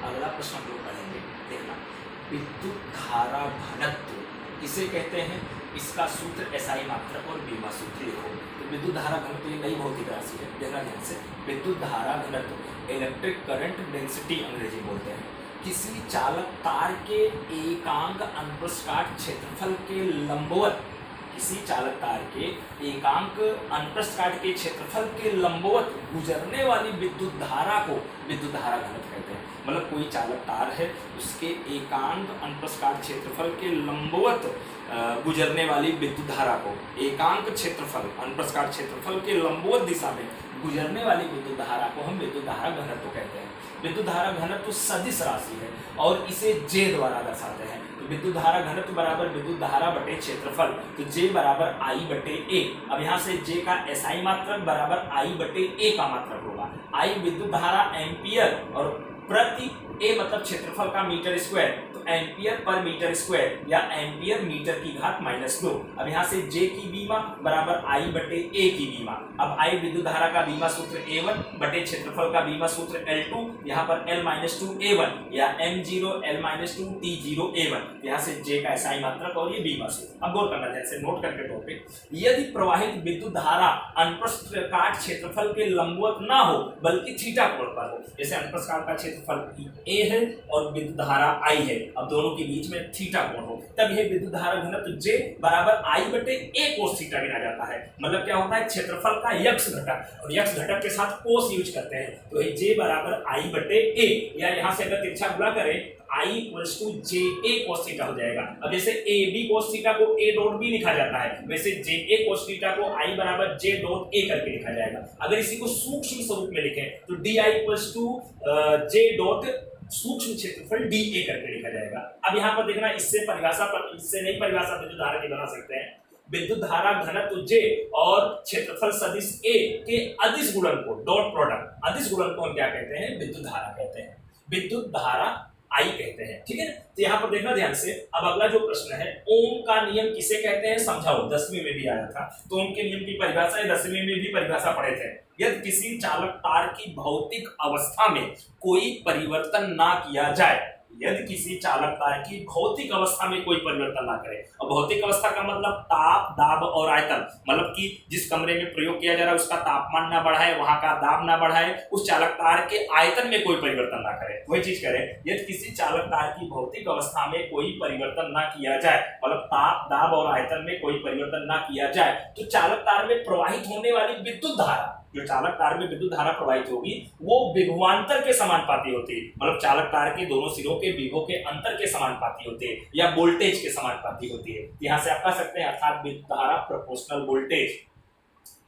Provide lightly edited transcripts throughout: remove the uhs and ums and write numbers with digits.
अगला प्रश्न हम लोग पढ़ेंगे, देखना। विद्युत धारा घनत्व किसे कहते हैं, इसका सूत्र एसआई मात्रक और बीमा सूत्र लिखो। तो विद्युत धारा घनत्व ये नई भौतिक राशि है, देखना ध्यान से। विद्युत धारा घनत्व इलेक्ट्रिक करंट डेंसिटी अंग्रेजी बोलते हैं। किसी चालक तार के एकांक अनुप्रस्थ क्षेत्रफल के लंबवत, किसी चालक तार के एकांक अनुप्रस्थ के क्षेत्रफल के लंबवत गुजरने वाली विद्युत धारा को विद्युत धारा घनत्व कहते हैं। मतलब कोई चालक तार है, उसके एकांक अनुप्रस्थ क्षेत्रफल के लंबवत गुजरने वाली विद्युत धारा को, एकांक क्षेत्रफल अनुप्रस्थ क्षेत्रफल के लंबवत दिशा में गुजरने वाली विद्युत धारा को हम विद्युत धारा घनत्व कहते हैं। विद्युत धारा घनत्व सदिश राशि है और इसे J द्वारा दर्शाते हैं। तो विद्युत धारा घनत्व बराबर विद्युत धारा बटे क्षेत्रफल, तो J बराबर I बटे A। अब यहाँ से J का SI मात्रक बराबर I बटे A का मात्रक होगा। I विद्युत धारा एम्पियर और प्रति A मतलब क्षेत्रफल का मीटर स्क्वायर, तो एम्पियर पर मीटर स्क्वायर या एम्पियर मीटर की घात -2। अब यहाँ से J की बीमा बराबर I बटे A की बीमा। अब I विद्युत धारा का बीमा सूत्र A1 बटे क्षेत्रफल का बीमा सूत्र L2, यहाँ पर L-2 A1 या M0 L-2 T0 A1। यहाँ से J का SI मात्रक और ये बीमा सूत्र। अब गौर करना जैसे नोट करके टॉपिक, यदि प्रवाहित विद्युत धारा अनुप्रस्थ काट क्षेत्रफल के लंबवत ना हो बल्कि थीटा कोण पर हो, जैसे अनुप्रस्थ काट का क्षेत्रफल A है और विद्युत धारा I है, अब दोनों के बीच में थीटा कोण हो, तब यह विद्युत धारा घनत्व J बराबर I बटे A कोस थीटा गिना जाता है। मतलब क्या होता है, क्षेत्रफल का यक्ष घटक, और यक्ष घटक के साथ कोस यूज करते हैं, तो ये J बराबर I बटे A, या यहाँ से अगर तिरछा गुणा करें I = JA cos थीटा हो जाएगा। अब जैसे AB cos थीटा को A डॉट B लिखा जाता है, वैसे JA cos थीटा को I बराबर J डॉट A करके लिखा जाएगा। अगर इसी को सूक्ष्म स्वरूप में लिखें तो DI = J डॉट सूक्ष्म क्षेत्रफल DA करके लिखा जाएगा। अब यहाँ पर देखना, इससे नई परिभाषा विद्युत धारा की बना सकते हैं। विद्युत धारा घनत्व J और क्षेत्रफल सदिश A के अदिश गुणन को, डॉट प्रोडक्ट, अदिश गुणन को हम क्या कहते हैं, विद्युत धारा कहते हैं, विद्युत धारा I कहते हैं। ठीक है, तो यहाँ पर देखना ध्यान से। अब अगला जो प्रश्न है, ओम का नियम किसे कहते हैं समझाओ। 10वीं में भी आया था, तो ओम के नियम की परिभाषा 10वीं में भी परिभाषा पढ़े थे। यदि किसी चालक तार की भौतिक अवस्था में कोई परिवर्तन ना किया जाए, यदि किसी चालक तार की भौतिक अवस्था में कोई परिवर्तन ना करे, और भौतिक अवस्था का मतलब ताप, दाब और आयतन, मतलब कि जिस कमरे में प्रयोग किया जा रहा है उसका तापमान ना बढ़ाए, वहां का दाब ना बढ़ाए, उस चालक तार के आयतन में कोई परिवर्तन ना करे, वही चीज करे। यदि किसी चालक तार की भौतिक अवस्था में कोई परिवर्तन ना किया जाए, मतलब ताप, दाब और आयतन में कोई परिवर्तन ना किया जाए, तो चालक तार में प्रवाहित होने वाली विद्युत धारा, जो चालक तार में विद्युत धारा प्रवाहित होगी वो विभवांतर के समानुपाती होती है। मतलब चालक तार के दोनों सिरों के विभव के अंतर के समानुपाती होते हैं या वोल्टेज के समानुपाती होती है। यहाँ से आप कह सकते हैं अर्थात विद्युत धारा प्रोपोर्शनल वोल्टेज,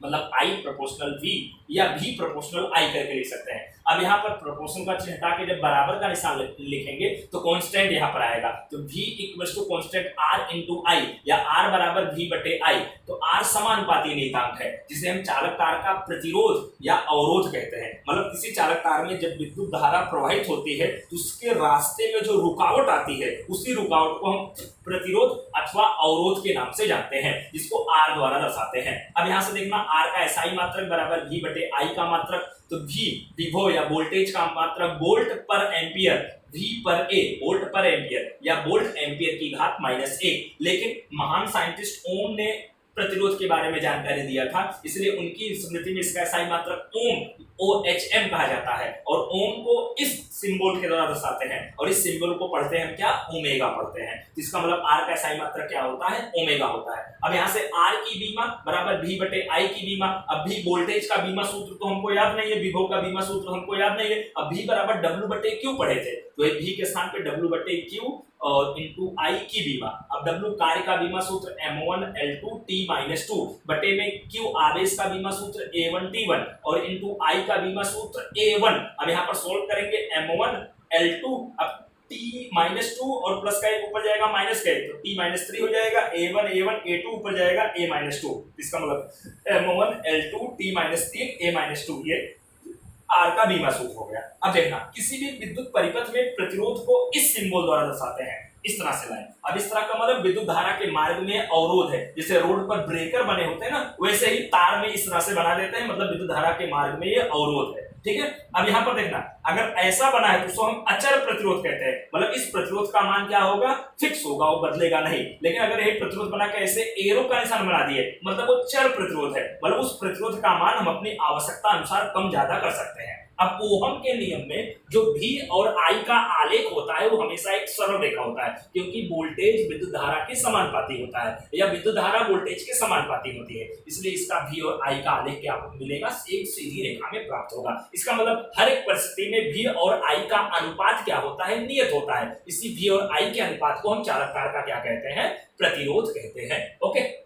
मतलब I प्रोपोर्शनल V या V प्रोपोर्शनल I करके लिख सकते हैं। अब यहाँ पर प्रोपोर्शनल का चिन्ह हटा के जब बराबर का निशान लिखेंगे तो कांस्टेंट यहाँ पर आएगा, तो V = कांस्टेंट R × I या R बराबर V बटे I। तो R समानुपाती नियतांक है जिसे हम चालक तार का प्रतिरोध या अवरोध कहते हैं। मतलब किसी चालक तार में जब विद्युत धारा प्रवाहित होती है तो उसके रास्ते में जो रुकावट आती है, उसी रुकावट को हम प्रतिरोध अथवा अवरोध के नाम से जानते हैं, जिसको R द्वारा दर्शाते हैं। अब यहाँ से देखना, R का SI मात्रक बराबर V बटे I का मात्रक, तो V विभव या वोल्टेज का मात्रक वोल्ट पर एम्पियर, V पर A वोल्ट पर एम्पियर या वोल्ट एम्पियर की घात -1। लेकिन महान साइंटिस्ट ओम ने प्रतिरोध के बारे में जानकारी दिया था, इसलिए उनकी स्मृति में इसका SI मात्रक ओम OHM कहा जाता है, और ओम को इस सिंबल के द्वारा दर्शाते हैं, और इस सिंबल को पढ़ते हैं क्या, ओमेगा पढ़ते हैं। इसका मतलब R का SI मात्रक क्या होता है, ओमेगा होता है। अब यहाँ से R की बीमा बराबर V बटे I की बीमा। अब V वोल्टेज का बीमा सूत्र तो हमको याद नहीं है, विभव का बीमा सूत्र हमको याद नहीं है। अब V बराबर W बटे Q पढ़े थे, तो V के स्थान पे W बटे Q और इंटू I की बीमा। अब W कार्य का बीमा सूत्र M1 L2 T-2 बटे में Q आवेश का बीमा सूत्र A1 T1 और इंटू I का बीमा सूत्र A1। अब यहाँ पर सोल्व करेंगे M1 L2, अब T-2 और प्लस का एक ऊपर जाएगा माइनस का एक, तो T-3 हो जाएगा, A1 A2 ऊपर जाएगा A-2। इसका मतलब M1 L2 T-3 A-2, ये R का बीमा सूत्र हो गया। अब देखना, किसी भी विद्युत परिपथ में प्रतिरोध को इस सिंबल द्वारा दर्शाते हैं, इस तरह से लाएं। अब इस तरह का मतलब विद्युत धारा के मार्ग में अवरोध है, जैसे रोड पर ब्रेकर बने होते हैं ना, वैसे ही तार में इस तरह से बना देते हैं, मतलब विद्युत धारा के मार्ग में ये अवरोध है। ठीक है। अब यहाँ पर देखना, अगर ऐसा बना है तो उसको हम अचर प्रतिरोध कहते हैं, मतलब इस प्रतिरोध का मान क्या होगा, फिक्स होगा, वो बदलेगा नहीं। लेकिन अगर यही प्रतिरोध बना के ऐसे एरो का निशान बना दिए, मतलब वो चर प्रतिरोध है, मतलब उस प्रतिरोध का मान हम अपनी आवश्यकता अनुसार कम ज्यादा कर सकते हैं। अब ओहम के नियम में जो V और I का आलेख होता है वो हमेशा एक सरल रेखा होता है, क्योंकि वोल्टेज विद्युत धारा के समानुपाती होता है, या विद्युत धारा वोल्टेज के समानुपाती होती है, इसलिए इसका V और I का आलेख क्या मिलेगा, एक सीधी रेखा में प्राप्त होगा। इसका मतलब हर एक परिस्थिति में V और I का अनुपात क्या होता है, नियत होता है। इसी V और I के अनुपात को हम चालकता का क्या कहते हैं, प्रतिरोध कहते हैं। ओके।